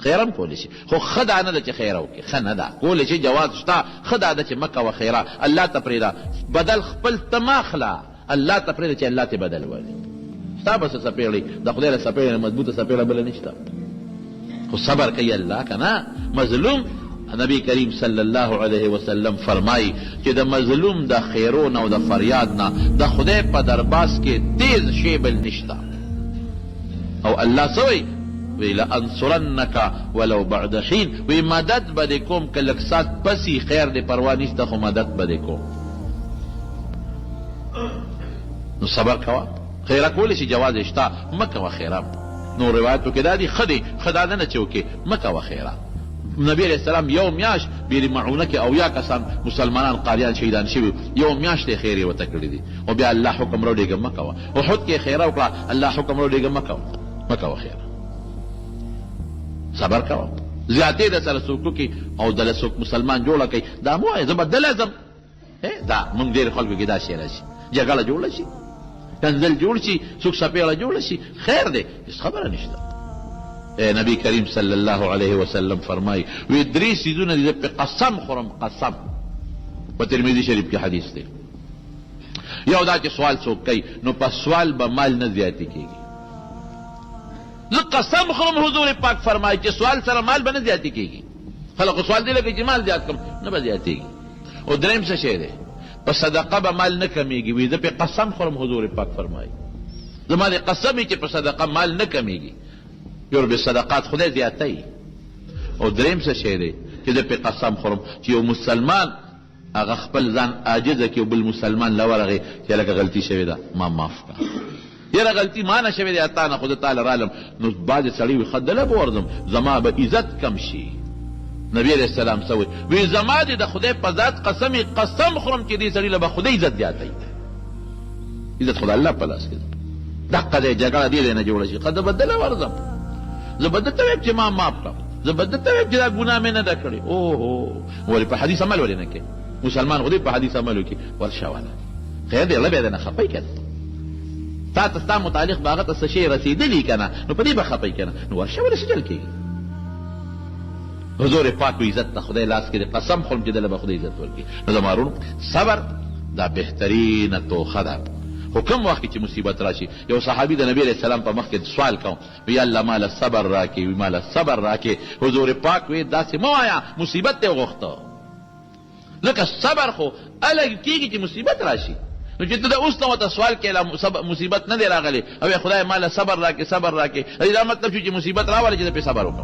خیرم کولی شي خو ښه دا نه ده چې خیره وکړي ښه نه ده کولی شي جواز شته ښه دا ده چې مه کوه خیره الله ته پرېږده بدل خپل ته مه اخله الله ته پرېږده چې الله ته بدل ولي ستا به څه څپېړې د خدای له څپېړې نه مضبوطه څپېړه بله نشته خو صبر کوي الله که نه مظلوم نبی کریم صلی الله علیه وسلم فرمایي چې د مظلوم د خیرون او د فریاد نه د خدای په درباس کې تیز شی بل نشته او الله څه وایي وی لانصرنک ولو بعد حین وی مدد به دې کوم که لږ ساعت پسې خیر دې پروا نشته خو مدد به دې کوم نو صبر کوه خیره کولی شي جواز یې شته مه کوه خیره نو روایتو کې دا دي ښه دی ښه دا نه چې وکړې مه کوه خیره نبی علیہ السلام یو میاشت بیر معونه کې اویا کسان مسلمانان قاریان شهیدان شوي یو میاشت یې خیر یې ورته کړي دي او بیا الله حکم راوړېږه مه کوه احد کې خیره وکړه الله حکم راوړېږه مه کوه خیره صبر کوه زیاتې د سره څوک وکړي او دله څوک مسلمان جوړه کوي دا مه وایه زه بدله ځم دا موږ ډېر خلکو کې دا شی راشي جګړه جوړه شي کنزل جوړ شي څوک سپېړه جوړه شي خیر دی هېڅ خبره نشته نبی کریم صلی الله علیه وسلم فرمایي وی درې څیزونه دي زه پې قسم خورم قسم په ترمذي شریف کې حدیث دی یو دا چې سوال څوک کوي نو په سوال به مال نه زیاتې کېږي زه قسم خورم حضور پاک فرمایي چې سوال سره مال به نه زیاتې کېږي خلقو سوال دی لکه چې مال زیات کړم نه به زیاتېږي او درېیم څه شی دی په صدقه به مال نه کمیږي وی زه پې قسم خورم حضور پاک فرمایي زما دې قسم وي چې په صدقه مال نه کمیږي یو صدقات خدای زیاتوي او درېیم څه شی دی چې زه پې قسم خورم چې یو مسلمان هغه خپل ځان عاجزه کړي او بل مسلمان له ورغې چې لکه غلطي شوې ده ما معاف کړه یاره غلطي ما نه شوې ده تا نه خو زه تا له رالم نو بعضې سړي وي ښه دله به ورځم زما به عزت کم شي نبی علیہ السلام څه وی زما دې د خدای په ذات قسم خورم چې دې سړي له به خدای عزت زیاتی عزت خدای الله په لاس کې ده دقه دی جګړه دې نه جوړه شي ښه زه به دله ورځم زه به درته وایم چې ما معاف کړم زه به درته وایم چې دا ګناه مې نه ده کړې اوهو ولې په حدیث عمل ولې نه کوې مسلمان خو دې په حدیث عمل وکړي ورشه والا خیر دی الله بیا دې نه خفی که تا ته ستا متعلق به هغه ته څه شی رسېدلي که نه نو په دې به خفی که نه نو ورشه ولې سجل کېږي حضور پاک و عزت د خدای لاس کې دی قسم خورم چې دله به خدای عزت ورکړي نو زما وروڼو صبر دا بهترینه توښه ده خو کوم وخت چې مصیبت راشي یو صحابي د نبی علیہ السلام په مخ کې سوال کوم وی الله ماله صبر راکې وی ماله صبر راکې حضور پاک وی داسې مه وایه مصیبت دې وغوښته لکه صبر خو الګ کېږي چې مصیبت راشي نو چې ته د اوس نه ورته سوال کې مصیبت نه دی راغلی او خدای ماله صبر راکې صبر راکې دا مطلب شو چې مصیبت راوله چې زه پې صبر وکړم